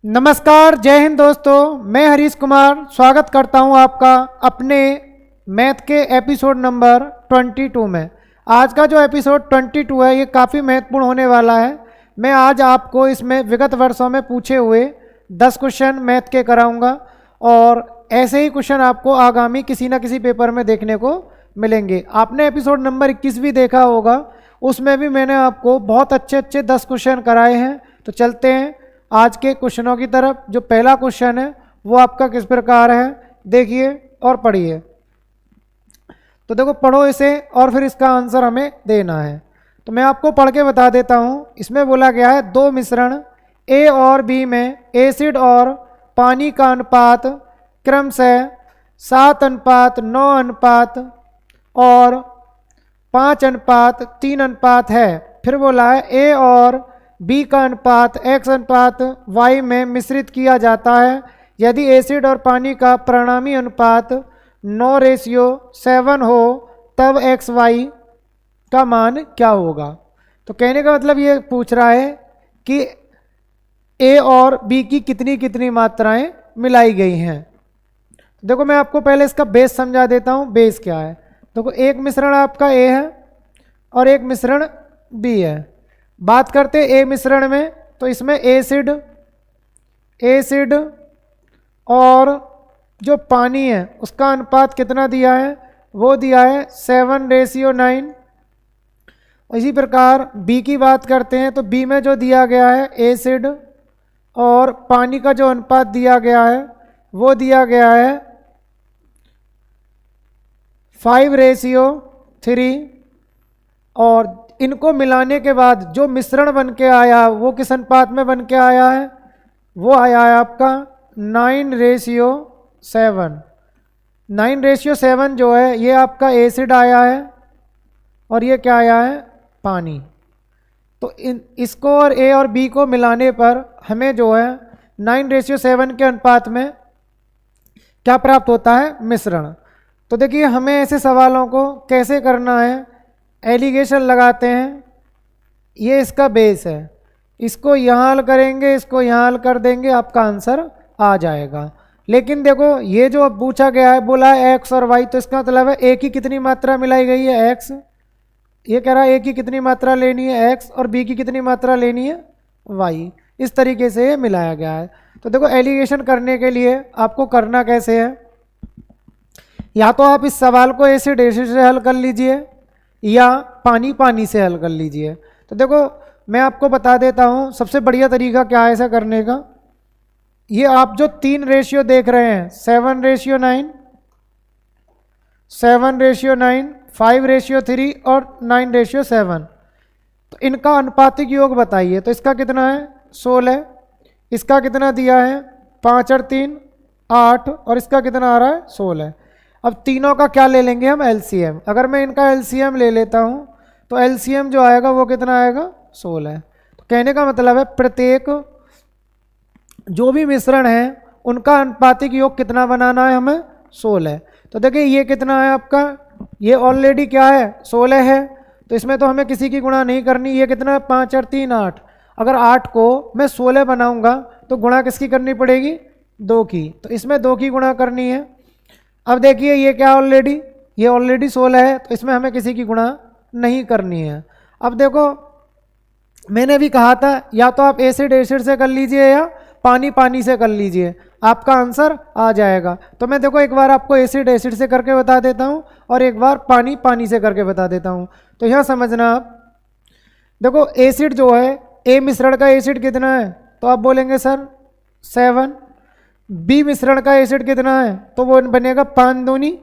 नमस्कार, जय हिंद दोस्तों। मैं हरीश कुमार स्वागत करता हूं आपका अपने मैथ के एपिसोड नंबर 22 में। आज का जो एपिसोड 22 है ये काफ़ी महत्वपूर्ण होने वाला है। मैं आज आपको इसमें विगत वर्षों में पूछे हुए 10 क्वेश्चन मैथ के कराऊंगा और ऐसे ही क्वेश्चन आपको आगामी किसी न किसी पेपर में देखने को मिलेंगे। आपने एपिसोड नंबर 21 भी देखा होगा, उसमें भी मैंने आपको बहुत अच्छे 10 क्वेश्चन कराए हैं। तो चलते हैं आज के क्वेश्चनों की तरफ। जो पहला क्वेश्चन है वो आपका किस प्रकार है, देखिए और पढ़िए। तो देखो, पढ़ो इसे और फिर इसका आंसर हमें देना है। तो मैं आपको पढ़ के बता देता हूँ। इसमें बोला गया है दो मिश्रण ए और बी में एसिड और पानी का अनुपात क्रमशः 7:9 और 5:3 है। फिर बोला है ए और बी का अनुपात x/y में मिश्रित किया जाता है। यदि एसिड और पानी का परिणामी अनुपात 9:7 हो तब xy का मान क्या होगा। तो कहने का मतलब ये पूछ रहा है कि ए और बी की कितनी कितनी मात्राएं मिलाई गई हैं। देखो, मैं आपको पहले इसका बेस समझा देता हूँ। बेस क्या है, देखो, एक मिश्रण आपका ए है और एक मिश्रण बी है। बात करते ए मिश्रण में, तो इसमें एसिड और जो पानी है उसका अनुपात कितना दिया है, वो दिया है 7:9। इसी प्रकार बी की बात करते हैं तो बी में जो दिया गया है एसिड और पानी का जो अनुपात दिया गया है वो दिया गया है 5:3। और इनको मिलाने के बाद जो मिश्रण बन के आया वो किस अनुपात में बन के आया है, वो आया है आपका 9:7। 9:7 जो है ये आपका एसिड आया है और ये क्या आया है, पानी। तो इसको और ए और बी को मिलाने पर हमें जो है 9:7 के अनुपात में क्या प्राप्त होता है, मिश्रण। तो देखिए, हमें ऐसे सवालों को कैसे करना है, एलिगेशन लगाते हैं। ये इसका बेस है, इसको यहाँ हल करेंगे, इसको यहाँ हल कर देंगे, आपका आंसर आ जाएगा। लेकिन देखो, ये जो अब पूछा गया है, बोला है एक्स और वाई, तो इसका मतलब है ए की कितनी मात्रा मिलाई गई है, एक्स। ये कह रहा है ए की कितनी मात्रा लेनी है, एक्स, और बी की कितनी मात्रा लेनी है, वाई। इस तरीके से ये मिलाया गया है। तो देखो, एलिगेशन करने के लिए आपको करना कैसे है, या तो आप इस सवाल को एसिड से हल कर लीजिए या पानी से हल कर लीजिए। तो देखो, मैं आपको बता देता हूँ सबसे बढ़िया तरीका क्या है ऐसा करने का। ये आप जो 3 रेशियो देख रहे हैं, 7:9, 7:9, 5:3 और 9:7, तो इनका अनुपातिक योग बताइए। तो इसका कितना है, 16। इसका कितना दिया है, 5 और 3 8, और इसका कितना आ रहा है, 16। अब तीनों का क्या ले लेंगे हम, एलसीएम। अगर मैं इनका एलसीएम ले लेता हूँ तो एलसीएम जो आएगा वो कितना आएगा, 16। तो कहने का मतलब है प्रत्येक जो भी मिश्रण है उनका अनुपातिक योग कितना बनाना है हमें, 16। तो देखिए, ये कितना है आपका, ये ऑलरेडी क्या है, 16 है। तो इसमें तो हमें किसी की गुणा नहीं करनी। ये कितना है, 5 और 3 8। अगर 8 को मैं 16 बनाऊंगा तो गुणा किसकी करनी पड़ेगी, 2 की। तो इसमें 2 की गुणा करनी है। अब देखिए, ये क्या ये ऑलरेडी 16 है, तो इसमें हमें किसी की गुणा नहीं करनी है। अब देखो, मैंने भी कहा था या तो आप एसिड से कर लीजिए या पानी से कर लीजिए, आपका आंसर आ जाएगा। तो मैं देखो एक बार आपको एसिड से करके बता देता हूँ और एक बार पानी से करके बता देता हूँ। तो यहाँ समझना आप, देखो एसिड जो है, ए मिश्रण का एसिड कितना है, तो आप बोलेंगे सर 7। बी मिश्रण का एसिड कितना है, तो वो बनेगा 5 दूनी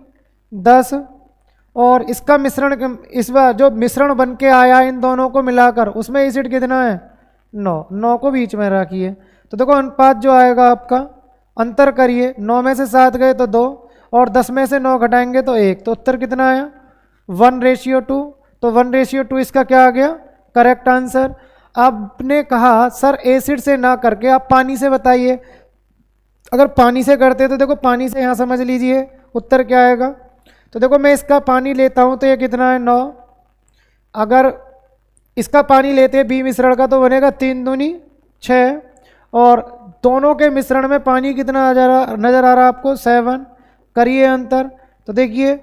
10। और इसका मिश्रण, इस बार जो मिश्रण बन के आया इन दोनों को मिलाकर, उसमें एसिड कितना है, 9 को बीच में रखिए। तो देखो, अनुपात जो आएगा आपका, अंतर करिए, 9 में से 7 गए तो 2 और 10 में से 9 घटाएंगे तो 1। तो उत्तर कितना आया, 1:2। तो 1:2 इसका क्या आ गया, करेक्ट आंसर। आपने कहा सर एसिड से ना करके आप पानी से बताइए। अगर पानी से करते तो देखो, पानी से यहाँ समझ लीजिए उत्तर क्या आएगा। तो देखो, मैं इसका पानी लेता हूँ तो ये कितना है, 9। अगर इसका पानी लेते हैं बी मिश्रण का तो बनेगा 3 दूनी 6 और दोनों के मिश्रण में पानी कितना नज़र आ रहा है आपको? 7। करिए अंतर, तो देखिए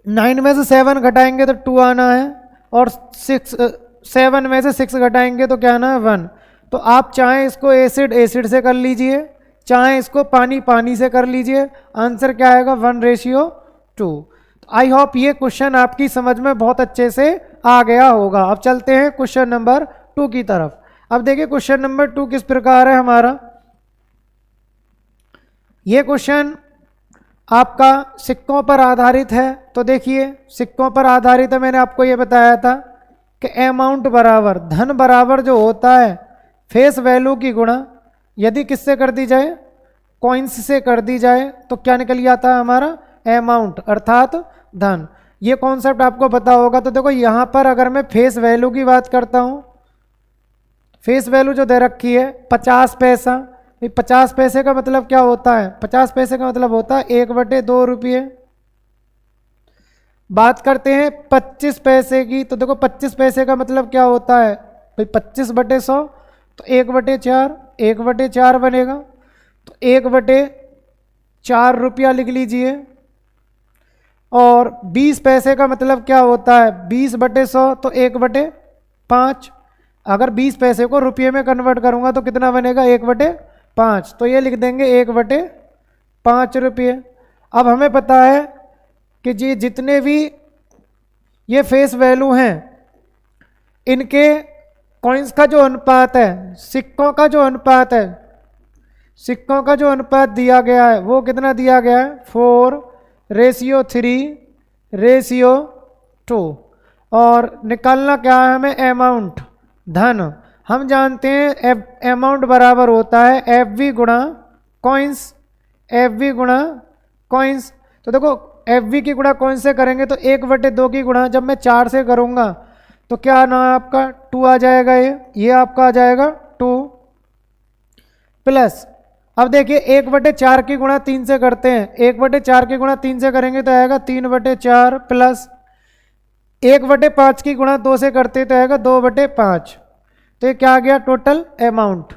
9 में से 7 घटाएंगे तो 2 आना है, और 7 में से 6 घटाएंगे तो क्या आना है? 1। तो आप चाहें इसको एसिड से कर लीजिए, चाहें इसको पानी से कर लीजिए, आंसर क्या आएगा? 1:2। आई होप ये क्वेश्चन आपकी समझ में बहुत अच्छे से आ गया होगा। अब चलते हैं क्वेश्चन नंबर 2 की तरफ। अब देखिए क्वेश्चन नंबर 2 किस प्रकार है हमारा। ये क्वेश्चन आपका सिक्कों पर आधारित है। तो देखिए सिक्कों पर आधारित है, मैंने आपको ये बताया था कि अमाउंट बराबर, धन बराबर जो होता है फेस वैल्यू की गुणा यदि किससे कर दी जाए? कॉइन्स से कर दी जाए, तो क्या निकल आता है हमारा? अमाउंट अर्थात धन। ये कॉन्सेप्ट आपको पता होगा। तो देखो यहाँ पर अगर मैं फेस वैल्यू की बात करता हूँ, फेस वैल्यू जो दे रखी है 50 पैसा, 50 पैसे का मतलब क्या होता है? 50 पैसे का मतलब होता है 1/2 रुपये। बात करते हैं 25 पैसे की, तो देखो 25 पैसे का मतलब क्या होता है भाई? 25/100, तो 1/4, 1/4 बनेगा, तो 1/4 रुपया लिख लीजिए। और 20 पैसे का मतलब क्या होता है? 20/100, तो 1/5। अगर 20 पैसे को रुपये में कन्वर्ट करूंगा तो कितना बनेगा? 1/5। तो ये लिख देंगे 1/5 रुपये। अब हमें पता है कि जी जितने भी ये फेस वैल्यू हैं, इनके कॉइन्स का जो अनुपात है, सिक्कों का जो अनुपात है, सिक्कों का जो अनुपात दिया गया है वो कितना दिया गया है? 4:3:2। और निकालना क्या है हमें? अमाउंट, धन। हम जानते हैं अमाउंट बराबर होता है FV गुणा कॉइन्स, FV गुणा कॉइन्स। तो देखो FV की गुणा कॉइन्स से करेंगे तो 1/2 की गुणा जब मैं 4 से करूँगा तो क्या ना आपका 2 आ जाएगा, ये आपका आ जाएगा 2 प्लस। अब देखिए 1/4 की गुणा 3 से करते हैं, 1/4 की गुणा 3 से करेंगे तो आएगा 3/4 प्लस 1/5 की गुणा 2 से करते तो आएगा 2/5। तो ये क्या आ गया? Total amount.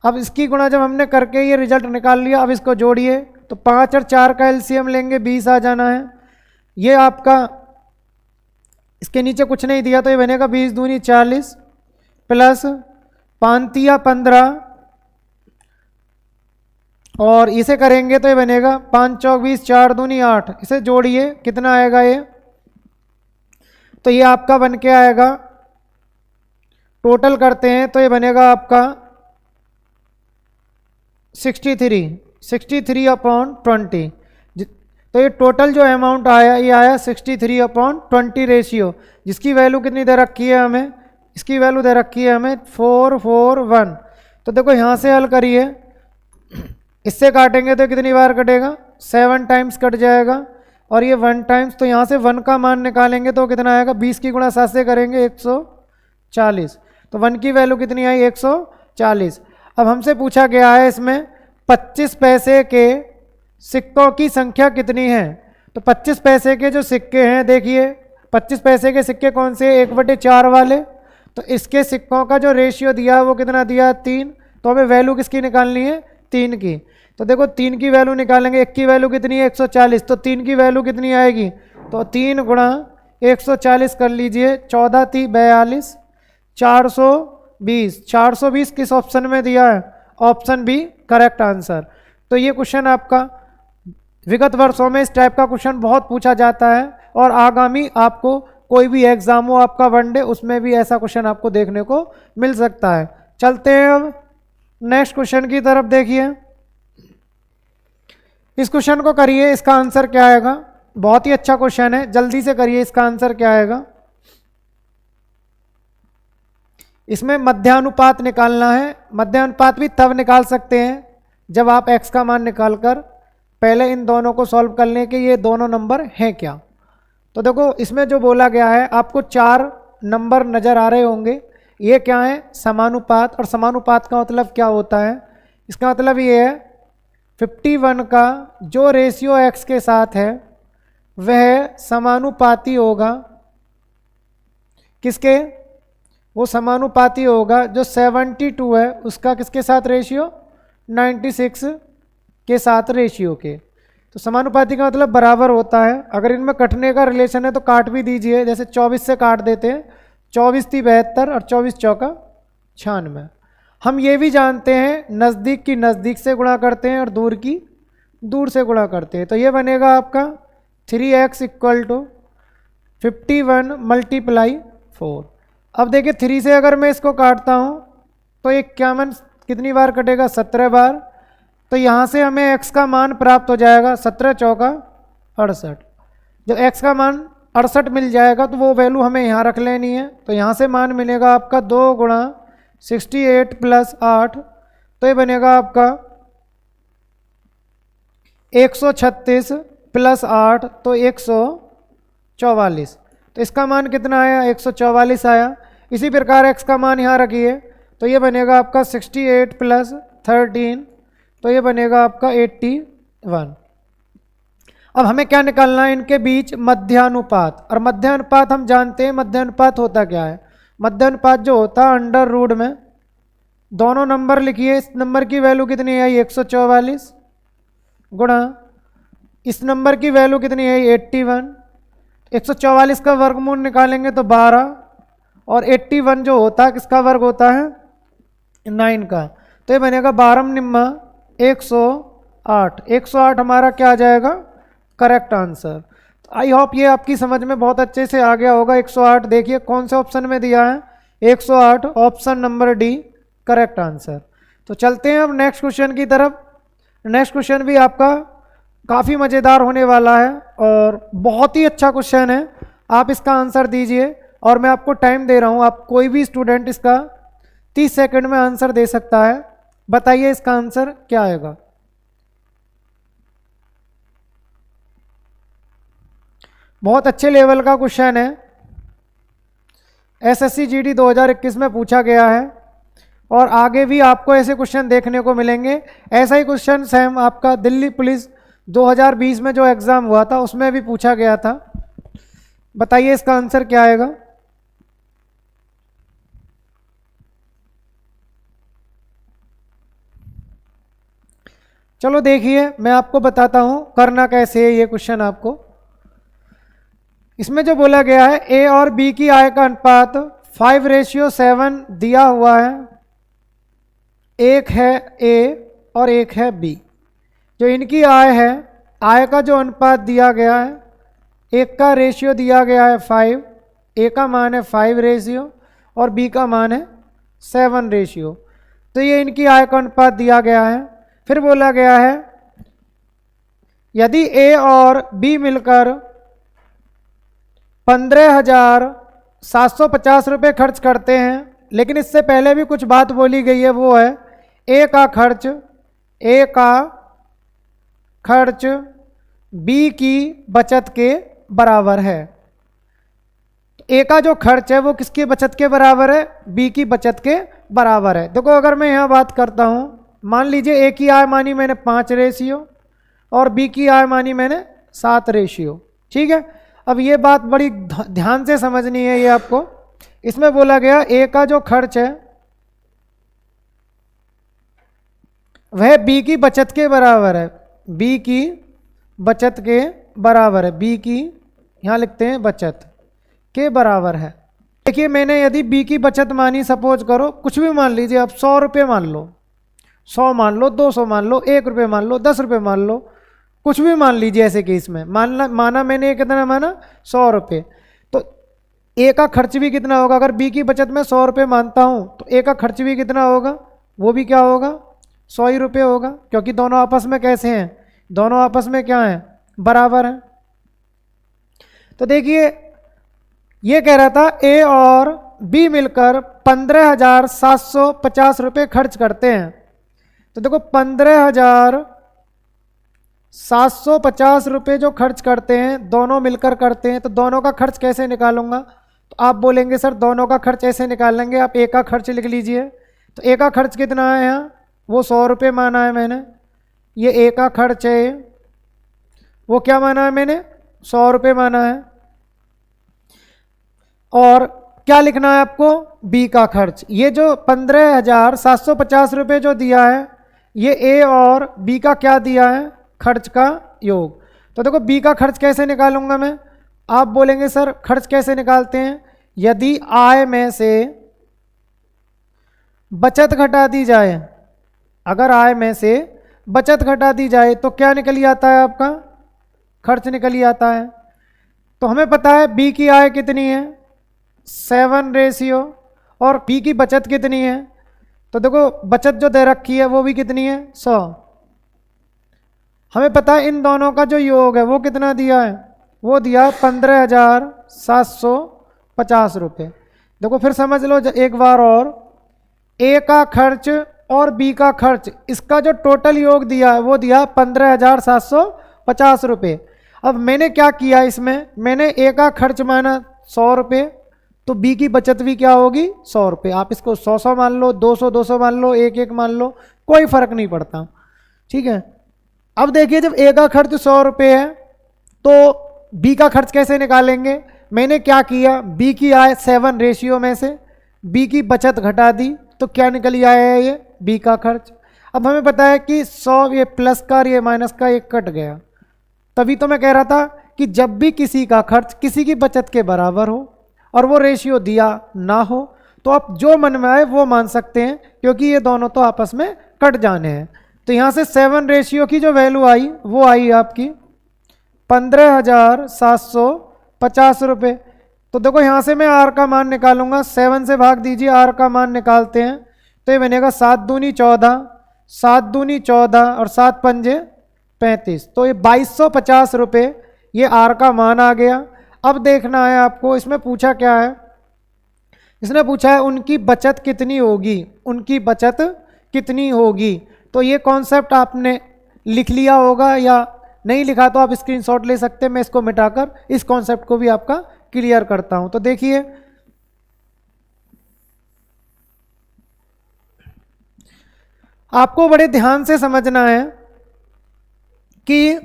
अब इसकी गुणा जब हमने करके ये रिजल्ट निकाल लिया, अब इसको जोड़िए तो 5 और 4 का एलसीएम लेंगे, 20 आ जाना है। ये आपका इसके नीचे कुछ नहीं दिया तो ये बनेगा 20 दूनी 40 प्लस 5 15, और इसे करेंगे तो ये बनेगा 5 चौक 20, 4 दूनी 8। इसे जोड़िए कितना आएगा ये? तो ये आपका बन के आएगा, टोटल करते हैं तो ये बनेगा आपका 63/20। तो ये टोटल जो अमाउंट आया ये आया 63/20 रेशियो, जिसकी वैल्यू कितनी दे रखी है हमें? इसकी वैल्यू दे रखी है हमें 441। तो देखो यहाँ से हल करिए, इससे काटेंगे तो कितनी बार कटेगा? 7 टाइम्स कट जाएगा, और ये 1 टाइम्स। तो यहाँ से 1 का मान निकालेंगे तो कितना आएगा? 20 की गुणा 7 से करेंगे 140। तो 1 की वैल्यू कितनी आई? 140। अब हमसे पूछा गया है इसमें 25 पैसे के सिक्कों की संख्या कितनी है। तो 25 पैसे के जो सिक्के हैं, देखिए 25 पैसे के सिक्के कौन से? 1/4 वाले। तो इसके सिक्कों का जो रेशियो दिया है वो कितना दिया? 3। तो हमें वैल्यू किसकी निकालनी है? 3 की। तो देखो 3 की वैल्यू निकालेंगे, 1 की वैल्यू कितनी है? 140। तो 3 की वैल्यू कितनी आएगी? तो 3 गुणा 140 कर लीजिए, 14×3 = 42, 420। 420 किस ऑप्शन में दिया है? Option B correct answer. तो ये क्वेश्चन आपका विगत वर्षों में इस टाइप का क्वेश्चन बहुत पूछा जाता है, और आगामी आपको कोई भी एग्जाम हो आपका वनडे, उसमें भी ऐसा क्वेश्चन आपको देखने को मिल सकता है। चलते हैं अब नेक्स्ट क्वेश्चन की तरफ। देखिए इस क्वेश्चन को करिए, इसका आंसर क्या आएगा? बहुत ही अच्छा क्वेश्चन है, जल्दी से करिए, इसका आंसर क्या आएगा? इसमें मध्यानुपात निकालना है। मध्यानुपात भी तब निकाल सकते हैं जब आप x का मान निकालकर पहले इन दोनों को सॉल्व कर लें कि ये दोनों नंबर हैं क्या। तो देखो इसमें जो बोला गया है, आपको 4 नंबर नज़र आ रहे होंगे। ये क्या है? समानुपात। और समानुपात का मतलब क्या होता है? इसका मतलब ये है 51 का जो रेशियो x के साथ है वह समानुपाती होगा किसके? वो समानुपाती होगा जो 72 है उसका किसके साथ रेशियो, 96 के साथ रेशियो के। तो समानुपाती का मतलब बराबर होता है। अगर इनमें कटने का रिलेशन है तो काट भी दीजिए, जैसे 24 से काट देते हैं, 24 × 72 और 24 × 4 = 96। हम ये भी जानते हैं नज़दीक की नज़दीक से गुणा करते हैं और दूर की दूर से गुणा करते हैं। तो ये बनेगा आपका 3x = 51 × 4। अब देखिए 3 से अगर मैं इसको काटता हूँ तो 51 कितनी बार कटेगा, 17 बार। तो यहाँ से हमें x का मान प्राप्त हो जाएगा 17 × 4 = 68। जब x का मान 68 मिल जाएगा तो वो वैल्यू हमें यहाँ रख लेनी है। तो यहाँ से मान मिलेगा आपका 2 × 68 + 8, तो ये बनेगा आपका 136 + 8 तो 144। तो इसका मान कितना आया, 144 आया। इसी प्रकार x का मान यहाँ रखिए, तो ये बनेगा आपका 68 + 13, तो ये बनेगा आपका 81। अब हमें क्या निकालना है, इनके बीच मध्यानुपात। और मध्यानुपात हम जानते हैं, मध्यानुपात होता क्या है। मध्यानुपात जो होता है अंडर रूट में दोनों नंबर लिखिए। इस नंबर की वैल्यू कितनी आई, 144, गुणा इस नंबर की वैल्यू कितनी है, 81। 144 का वर्गमूल निकालेंगे तो 12, और 81 जो होता है किसका वर्ग होता है, 9 का। तो ये बनेगा 12 108। 108 हमारा क्या आ जाएगा, करेक्ट आंसर। तो आई होप ये आपकी समझ में बहुत अच्छे से आ गया होगा। 108 देखिए कौन से ऑप्शन में दिया है, 108 option number D correct answer. तो चलते हैं अब नेक्स्ट क्वेश्चन की तरफ। नेक्स्ट क्वेश्चन भी आपका काफ़ी मज़ेदार होने वाला है और बहुत ही अच्छा क्वेश्चन है। आप इसका आंसर दीजिए और मैं आपको टाइम दे रहा हूँ, आप कोई भी स्टूडेंट इसका 30 सेकंड में आंसर दे सकता है। बताइए इसका आंसर क्या आएगा। बहुत अच्छे लेवल का क्वेश्चन है, एसएससी जीडी 2021 में पूछा गया है और आगे भी आपको ऐसे क्वेश्चन देखने को मिलेंगे। ऐसा ही क्वेश्चन सेम आपका दिल्ली पुलिस 2020 में जो एग्ज़ाम हुआ था उसमें भी पूछा गया था। बताइए इसका आंसर क्या आएगा। चलो देखिए मैं आपको बताता हूं करना कैसे है ये क्वेश्चन आपको। इसमें जो बोला गया है ए और बी की आय का अनुपात 5:7 दिया हुआ है। एक है ए और एक है बी। जो इनकी आय है, आय का जो अनुपात दिया गया है, एक का रेशियो दिया गया है 5, ए का मान है 5 रेशियो और बी का मान है 7 रेशियो। तो ये इनकी आय का अनुपात दिया गया है। फिर बोला गया है यदि ए और बी मिलकर 15,750 रुपये खर्च करते हैं, लेकिन इससे पहले भी कुछ बात बोली गई है, वो है ए का खर्च बी की बचत के बराबर है। ए का जो खर्च है वो किसकी बचत के बराबर है, बी की बचत के बराबर है। देखो अगर मैं यहाँ बात करता हूँ, मान लीजिए ए की आय मानी मैंने 5 रेशियो और बी की आय मानी मैंने 7 रेशियो, ठीक है। अब ये बात बड़ी ध्यान से समझनी है ये आपको। इसमें बोला गया ए का जो खर्च है वह बी की बचत के बराबर है, बी की बचत के बराबर है, बी की यहाँ लिखते हैं बचत के बराबर है। देखिए मैंने यदि बी की बचत मानी, सपोज करो कुछ भी मान लीजिए आप, 100 रुपये मान लो, 100 मान लो, 200 मान लो, 1 रुपये मान लो, 10 रुपये मान लो, कुछ भी मान लीजिए। ऐसे केस में माना मैंने कितना माना, 100 रुपये। तो ए का खर्च भी कितना होगा, अगर बी की बचत में 100 रुपये मानता हूँ तो ए का खर्च भी कितना होगा, वो भी क्या होगा, 100 ही रुपये होगा, क्योंकि दोनों आपस में कैसे हैं, दोनों आपस में क्या हैं, बराबर हैं। तो देखिए ये कह रहा था ए और बी मिलकर 15,750 रुपये खर्च करते हैं। तो देखो 15,750 रुपये जो खर्च करते हैं, दोनों मिलकर करते हैं, तो दोनों का खर्च कैसे निकालूंगा। तो आप बोलेंगे सर दोनों का खर्च ऐसे निकालेंगे, आप ए का खर्च लिख लीजिए। तो ए का खर्च कितना है यहाँ, वो 100 रुपये माना है मैंने, ये ए का खर्च है, वो क्या माना है मैंने, 100 रुपये माना है। और क्या लिखना है आपको, बी का खर्च। ये जो 15,750 रुपये जो दिया है ये ए और बी का क्या दिया है, खर्च का योग। तो देखो बी का खर्च कैसे निकालूंगा मैं, आप बोलेंगे सर खर्च कैसे निकालते हैं, यदि आय में से बचत घटा दी जाए, अगर आय में से बचत घटा दी जाए तो क्या निकल आता है, आपका खर्च निकल आता है। तो हमें पता है बी की आय कितनी है 7 रेशियो और बी की बचत कितनी है, तो देखो बचत जो दे रखी है वो भी कितनी है 100। हमें पता है इन दोनों का जो योग है वो कितना दिया है, वो दिया है 15,750 रुपये। देखो फिर समझ लो एक बार और, ए का खर्च और बी का खर्च इसका जो टोटल योग दिया है वो दिया 15,750 रुपये। अब मैंने क्या किया इसमें, मैंने ए का खर्च माना 100 रुपये, तो बी की बचत भी क्या होगी 100 रुपये। आप इसको 100 मान लो, 200 मान लो, 1 मान लो, कोई फर्क नहीं पड़ता, ठीक है। अब देखिए जब ए का खर्च 100 रुपये है तो बी का खर्च कैसे निकालेंगे, मैंने क्या किया, बी की आय 7 रेशियो में से बी की बचत घटा दी तो क्या निकल आया है ये बी का खर्च। अब हमें पता है कि 100 ये प्लस का ये माइनस का ये कट गया, तभी तो मैं कह रहा था कि जब भी किसी का खर्च किसी की बचत के बराबर हो और वो रेशियो दिया ना हो तो आप जो मन में आए वो मान सकते हैं, क्योंकि ये दोनों तो आपस में कट जाने हैं। तो यहाँ से 7 रेशियो की जो वैल्यू आई वो आई आपकी 15,750 रुपये। तो देखो यहाँ से मैं आर का मान निकालूंगा, 7 से भाग दीजिए, आर का मान निकालते हैं तो ये बनेगा 7 दूनी 14, 7 दूनी 14 और 7 पंजे 35, तो ये 2250 रुपये ये आर का मान आ गया। अब देखना है आपको, इसमें पूछा क्या है, इसने पूछा है उनकी बचत कितनी होगी, उनकी बचत कितनी होगी। तो ये कॉन्सेप्ट आपने लिख लिया होगा या नहीं लिखा तो आप स्क्रीनशॉट ले सकते हैं, मैं इसको मिटाकर इस कॉन्सेप्ट को भी आपका क्लियर करता हूं। तो देखिए आपको बड़े ध्यान से समझना है कि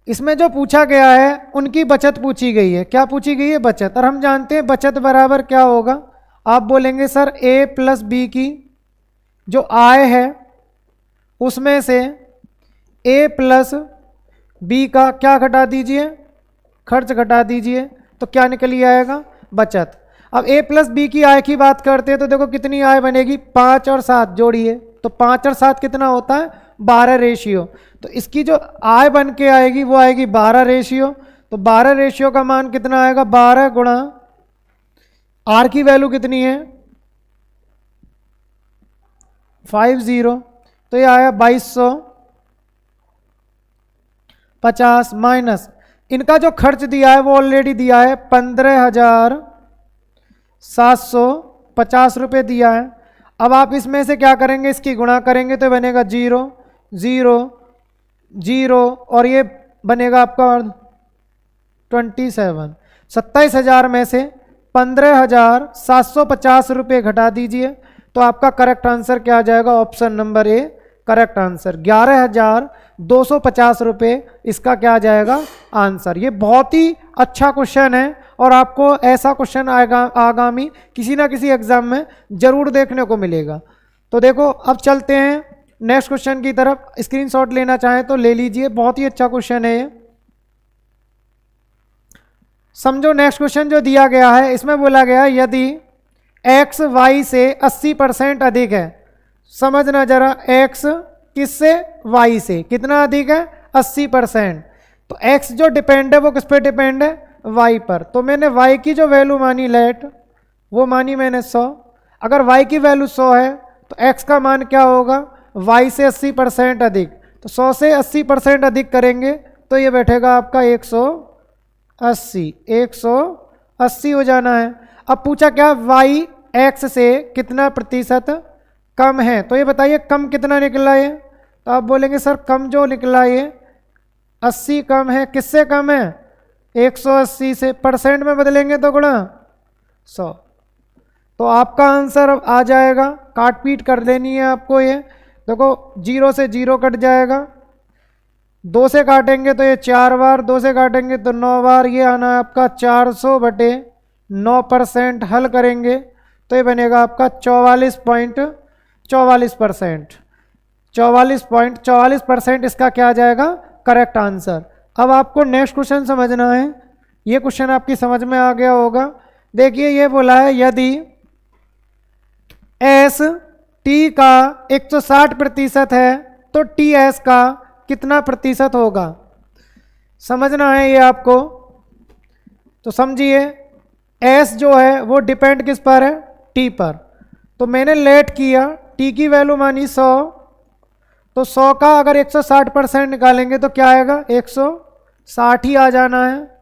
इसमें जो पूछा गया है उनकी बचत पूछी गई है, क्या पूछी गई है, बचत। और हम जानते हैं बचत बराबर क्या होगा, आप बोलेंगे सर ए प्लस बी की जो आय है उसमें से ए प्लस बी का क्या घटा दीजिए, खर्च घटा दीजिए, तो क्या निकल आएगा बचत। अब ए प्लस बी की आय की बात करते हैं तो देखो कितनी आय बनेगी, 5 और 7 जोड़िए, तो 5 और 7 कितना होता है 12 रेशियो। तो इसकी जो आय बन के आएगी वो आएगी 12 रेशियो। तो 12 रेशियो का मान कितना आएगा, 12 गुणा आर की वैल्यू कितनी है 50, तो ये आया 2250 माइनस इनका जो खर्च दिया है वो ऑलरेडी दिया है 15,750 रुपये दिया है। अब आप इसमें से क्या करेंगे, इसकी गुणा करेंगे तो बनेगा 0 0 0 और ये बनेगा आपका 27। 27,000 में से 15,750 रुपये घटा दीजिए तो आपका करेक्ट आंसर क्या आ जाएगा, option number A correct answer 11,250 रुपये इसका क्या आ जाएगा आंसर। ये बहुत ही अच्छा क्वेश्चन है और आपको ऐसा क्वेश्चन आगामी किसी ना किसी एग्जाम में जरूर देखने को मिलेगा। तो देखो अब चलते हैं नेक्स्ट क्वेश्चन की तरफ, स्क्रीनशॉट लेना चाहें तो ले लीजिए, बहुत ही अच्छा क्वेश्चन है ये। समझो नेक्स्ट क्वेश्चन जो दिया गया है इसमें बोला गया है यदि x y से 80% अधिक है, समझना जरा x किससे y से कितना अधिक है 80%, तो x जो डिपेंड है वो किस पे डिपेंड है y पर। तो मैंने y की जो वैल्यू मानी लेट वो मानी मैंने 100, अगर y की वैल्यू 100 है तो x का मान क्या होगा y से 80% अधिक, तो 100 से 80% अधिक करेंगे तो ये बैठेगा आपका 180 हो जाना है। अब पूछा क्या y x से कितना प्रतिशत कम है, तो ये बताइए कम कितना निकला ये, तो आप बोलेंगे सर कम जो निकला ये 80 कम है, किससे कम है 180 से, परसेंट में बदलेंगे तो गुणा 100, तो आपका आंसर आ जाएगा। काट पीट कर लेनी है आपको, ये देखो 0 से 0 कट जाएगा, 2 से काटेंगे तो ये 4 बार, 2 से काटेंगे तो 9 बार, ये आना है आपका 400/2 9% हल करेंगे तो ये बनेगा आपका 44.44%। 44.44% इसका क्या आ जाएगा, करेक्ट आंसर। अब आपको नेक्स्ट क्वेश्चन समझना है। ये क्वेश्चन आपकी समझ में आ गया होगा। देखिए ये बोला है यदि एस टी का 160% है तो टी एस का कितना प्रतिशत होगा, समझना है ये आपको। तो समझिए एस जो है वो डिपेंड किस पर है, टी पर। तो मैंने लेट किया, टी की वैल्यू मानी 100, तो 100 का अगर 160% निकालेंगे तो क्या आएगा, 160 ही आ जाना है।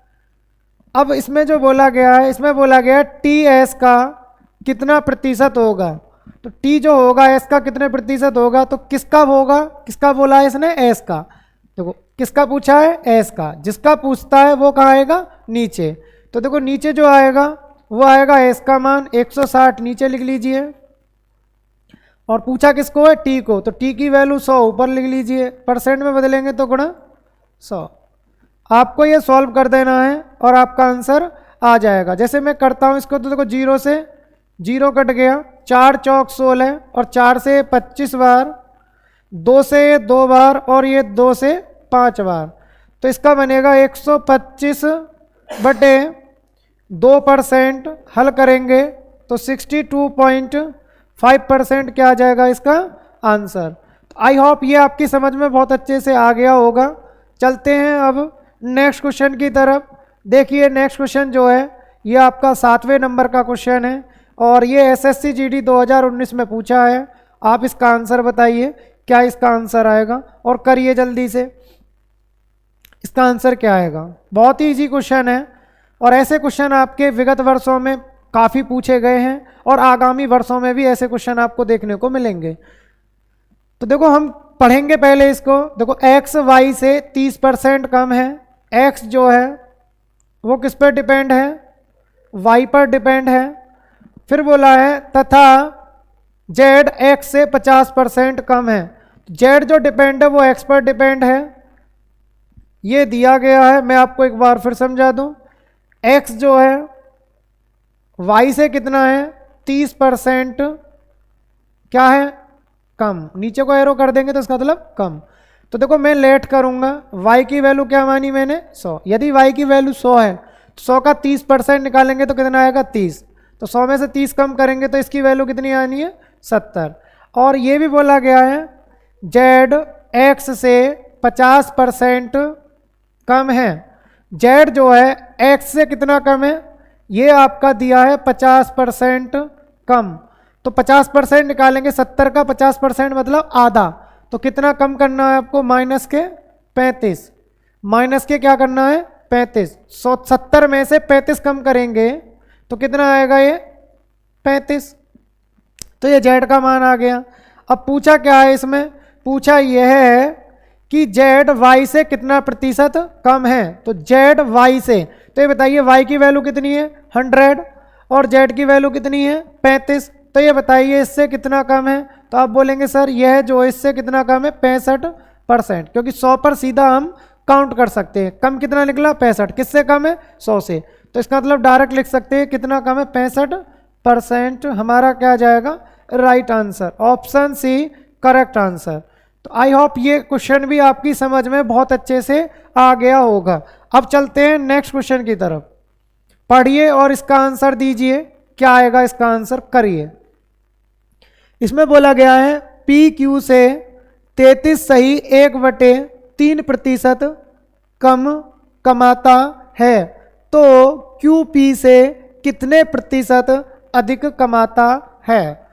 अब इसमें जो बोला गया है, इसमें बोला गया है टी एस का कितना प्रतिशत होगा। तो टी जो होगा एस का कितने प्रतिशत होगा, तो किसका होगा, किसका बोला है इसने, एस का। देखो किसका पूछा है, एस का। जिसका पूछता है वो कहाँ आएगा, नीचे। तो देखो नीचे जो आएगा वो आएगा एस का मान 160, नीचे लिख लीजिए। और पूछा किसको है, टी को। तो टी की वैल्यू 100 ऊपर लिख लीजिए, परसेंट में बदलेंगे तो गुणा 100। आपको ये सॉल्व कर देना है और आपका आंसर आ जाएगा। जैसे मैं करता हूँ इसको, तो देखो 0 से 0 कट गया, 4 चौक 16 और 4 से 25 बार, 2 से 2 बार और ये 2 से 5 बार। तो इसका बनेगा 125/2%। हल करेंगे तो 62.5% क्या आ जाएगा इसका आंसर। आई होप ये आपकी समझ में बहुत अच्छे से आ गया होगा। चलते हैं अब नेक्स्ट क्वेश्चन की तरफ। देखिए नेक्स्ट क्वेश्चन जो है ये आपका 7वें नंबर का क्वेश्चन है और ये एसएससी जीडी 2019 में पूछा है। आप इसका आंसर बताइए क्या इसका आंसर आएगा, और करिए जल्दी से। इसका आंसर क्या आएगा, बहुत ही इजी क्वेश्चन है और ऐसे क्वेश्चन आपके विगत वर्षों में काफ़ी पूछे गए हैं और आगामी वर्षों में भी ऐसे क्वेश्चन आपको देखने को मिलेंगे। तो देखो हम पढ़ेंगे पहले इसको। देखो एक्स वाई से 30% कम है। एक्स जो है वो किस पर डिपेंड है, वाई पर डिपेंड है। फिर बोला है तथा जेड एक्स से 50% कम है। जेड जो डिपेंड है वो एक्स पर डिपेंड है, ये दिया गया है। मैं आपको एक बार फिर समझा दूं। एक्स जो है वाई से कितना है, 30% क्या है, कम। नीचे को एरो कर देंगे तो इसका मतलब कम। तो देखो मैं लेट करूंगा, y की वैल्यू क्या मानी मैंने, 100। यदि y की वैल्यू 100 है तो 100 का 30% निकालेंगे तो कितना आएगा, 30। तो 100 में से 30 कम करेंगे तो इसकी वैल्यू कितनी आनी है, 70। और ये भी बोला गया है z x से 50% कम है। z जो है x से कितना कम है, ये आपका दिया है 50% कम। तो 50% निकालेंगे, 70 का 50% मतलब आधा। तो कितना कम करना है आपको, माइनस के 35। माइनस के क्या करना है, 35। 70 में से 35 कम करेंगे तो कितना आएगा, ये 35। तो ये जेड का मान आ गया। अब पूछा क्या है इसमें, पूछा यह है कि जेड वाई से कितना प्रतिशत कम है। तो जेड वाई से, तो ये बताइए वाई की वैल्यू कितनी है, 100 और जेड की वैल्यू कितनी है, 35। तो ये बताइए इससे कितना कम है। तो आप बोलेंगे सर यह जो इससे कितना कम है, 65%, क्योंकि 100 पर सीधा हम काउंट कर सकते हैं। कम कितना निकला, 65। किससे कम है, 100 से। तो इसका मतलब डायरेक्ट लिख सकते हैं कितना कम है, 65%। हमारा क्या जाएगा, right answer, option C correct answer. तो आई होप ये क्वेश्चन भी आपकी समझ में बहुत अच्छे से आ गया होगा। अब चलते हैं नेक्स्ट क्वेश्चन की तरफ। पढ़िए और इसका आंसर दीजिए, क्या आएगा इसका आंसर, करिए। इसमें बोला गया है पी क्यू से 33 सही 1/3% कम कमाता है, तो क्यू पी से कितने प्रतिशत अधिक कमाता है।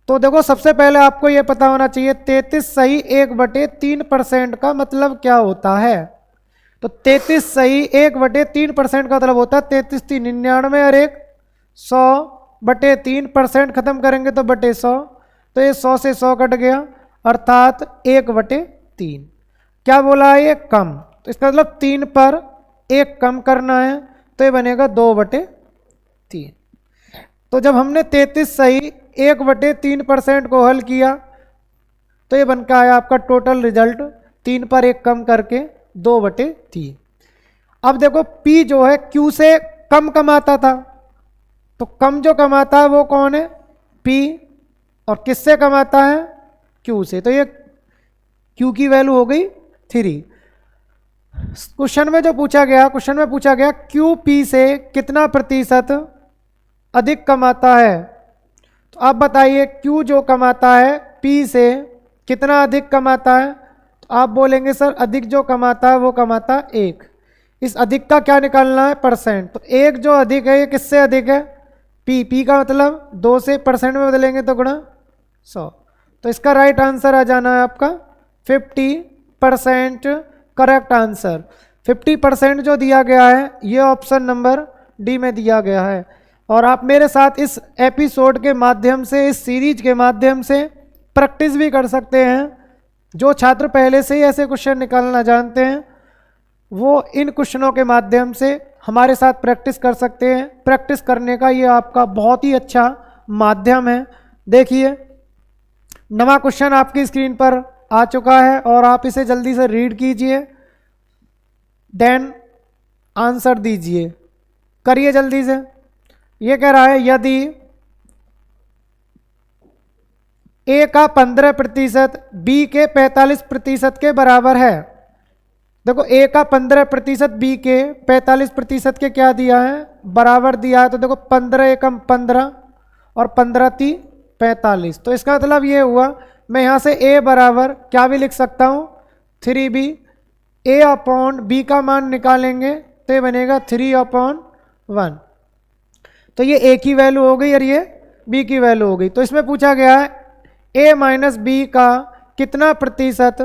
तो देखो सबसे पहले आपको यह पता होना चाहिए 33 सही 1/3% का मतलब क्या होता है। तो 33 सही 1/3% का मतलब होता है 33 3 99 और 1 100/3%। खत्म करेंगे तो बटे 100। तो ये 100 से 100 कट गया, अर्थात 1/3। क्या बोला है, ये कम। तो इसका मतलब 3 पर 1 कम करना है, तो ये बनेगा 2/3। तो जब हमने 33 सही 1/3% को हल किया तो ये बन के आया आपका टोटल रिजल्ट 3 पर 1 कम करके 2/3। अब देखो P जो है Q से कम कमाता था, तो कम जो कमाता है वो कौन है? P। और किससे कमाता है? Q से। तो ये Q की वैल्यू हो गई 3। क्वेश्चन में पूछा गया Q P से कितना प्रतिशत अधिक कमाता है। तो आप बताइए Q जो कमाता है P से कितना अधिक कमाता है। तो आप बोलेंगे सर अधिक जो कमाता है वो कमाता है 1। इस अधिक का क्या निकालना है? परसेंट। तो 1 जो अधिक है ये किससे अधिक है? P का मतलब 2 से परसेंट में बदलेंगे तो गुणा 100। तो इसका राइट आंसर आ जाना है आपका 50%। करेक्ट आंसर 50% जो दिया गया है ये ऑप्शन नंबर डी में दिया गया है। और आप मेरे साथ इस एपिसोड के माध्यम से, इस सीरीज के माध्यम से प्रैक्टिस भी कर सकते हैं। जो छात्र पहले से ही ऐसे क्वेश्चन निकालना जानते हैं वो इन क्वेश्चनों के माध्यम से हमारे साथ प्रैक्टिस कर सकते हैं। प्रैक्टिस करने का ये आपका बहुत ही अच्छा माध्यम है। देखिए नवा क्वेश्चन आपकी स्क्रीन पर आ चुका है और आप इसे जल्दी से रीड कीजिए, देन आंसर दीजिए। करिए जल्दी से। ये कह रहा है यदि A का 15% B के 45% के बराबर है। देखो A का 15% B के 45% के क्या दिया है? बराबर दिया है। तो देखो 15 एकम 15 और 15 × 3 45। तो इसका मतलब ये हुआ मैं यहाँ से A बराबर क्या भी लिख सकता हूँ 3B। A/B का मान निकालेंगे तो ये बनेगा 3/1। तो ये A की वैल्यू हो गई और ये B की वैल्यू हो गई। तो इसमें पूछा गया है A - B का कितना प्रतिशत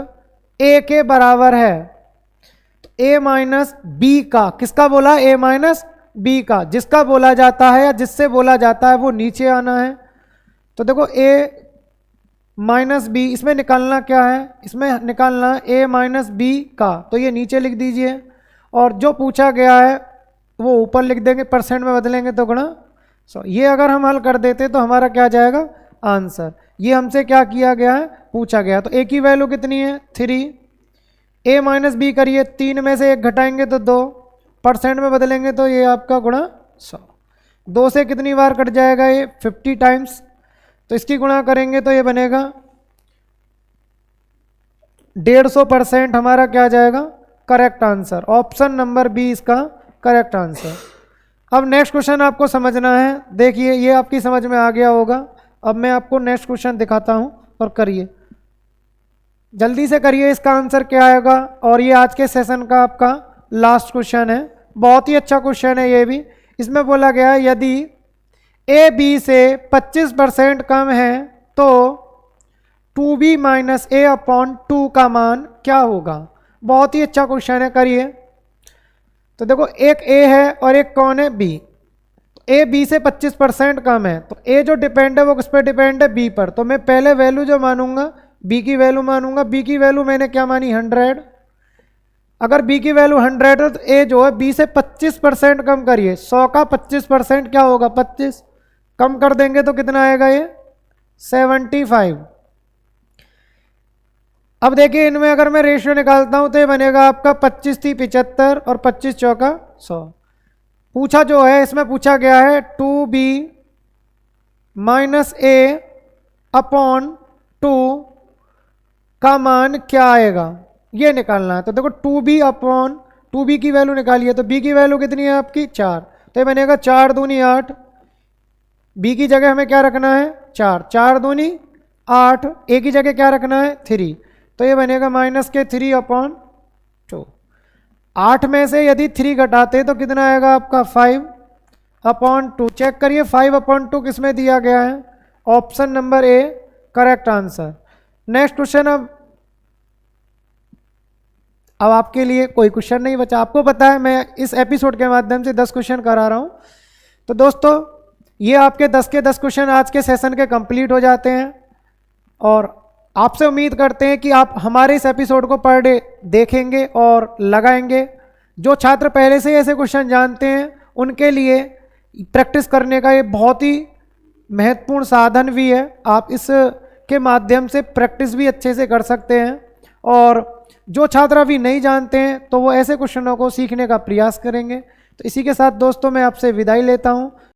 A के बराबर है। तो A - B का किसका बोला? A - B का। जिसका बोला जाता है या जिससे बोला जाता है वो नीचे आना है। तो देखो A - B इसमें निकालना क्या है? इसमें निकालना A - B का। तो ये नीचे लिख दीजिए और जो पूछा गया है वो ऊपर लिख देंगे, परसेंट में बदलेंगे तो गुणा 100। ये अगर हम हल कर देते तो हमारा क्या जाएगा? आंसर। ये हमसे क्या किया गया है? पूछा गया। तो A की वैल्यू कितनी है? 3। A - B करिए, 3 में से 1 घटाएंगे तो 2, परसेंट में बदलेंगे तो ये आपका गुणा 100। 2 से कितनी बार कट जाएगा? ये 50 टाइम्स। तो इसकी गुणा करेंगे तो ये बनेगा 150%। हमारा क्या जाएगा? Correct answer. Option number B इसका करेक्ट आंसर। अब नेक्स्ट क्वेश्चन आपको समझना है। देखिए ये आपकी समझ में आ गया होगा। अब मैं आपको नेक्स्ट क्वेश्चन दिखाता हूं और करिए जल्दी से करिए। इसका आंसर क्या आएगा? और ये आज के सेशन का आपका लास्ट क्वेश्चन है। बहुत ही अच्छा क्वेश्चन है ये भी। इसमें बोला गया है यदि A B से 25% कम है तो 2B - A/2 का मान क्या होगा? बहुत ही अच्छा क्वेश्चन है, करिए। तो देखो एक A है और एक कौन है? B। A B से 25% कम है तो A जो डिपेंड है वो किस पर डिपेंड है? B पर। तो मैं पहले वैल्यू जो मानूंगा B की वैल्यू मानूंगा। B की वैल्यू मैंने क्या मानी? 100। अगर B की वैल्यू 100 है तो A जो है B से 25% कम करिए। 100 का 25% क्या होगा? 25। कम कर देंगे तो कितना आएगा? ये 75। अब देखिए इनमें अगर मैं रेशियो निकालता हूं तो ये बनेगा आपका 25 × 3 = 75 और 25 × 4 = 100। पूछा जो है इसमें पूछा गया है 2B - A/2 का मान क्या आएगा ये निकालना है। तो देखो 2B की वैल्यू निकालिए। तो B की वैल्यू कितनी है आपकी? 4। तो ये बनेगा 4 दूनी 8। B की जगह हमें क्या रखना है? 4। 4 दूनी 8। A की जगह क्या रखना है? 3। तो ये बनेगा -3/2। 8 में से यदि 3 घटाते तो कितना आएगा आपका? 5/2। चेक करिए 5/2 किस में दिया गया है? Option number A correct answer. Next question. अब आपके लिए कोई क्वेश्चन नहीं बचा। आपको पता है मैं इस एपिसोड के माध्यम से 10 क्वेश्चन करा रहा हूं। तो दोस्तों ये आपके 10 के 10 क्वेश्चन आज के सेशन के कंप्लीट हो जाते हैं और आपसे उम्मीद करते हैं कि आप हमारे इस एपिसोड को पर डे देखेंगे और लगाएंगे। जो छात्र पहले से ऐसे क्वेश्चन जानते हैं उनके लिए प्रैक्टिस करने का ये बहुत ही महत्वपूर्ण साधन भी है। आप इस के माध्यम से प्रैक्टिस भी अच्छे से कर सकते हैं और जो छात्र अभी नहीं जानते हैं तो वो ऐसे क्वेश्चनों को सीखने का प्रयास करेंगे। तो इसी के साथ दोस्तों मैं आपसे विदाई लेता हूँ।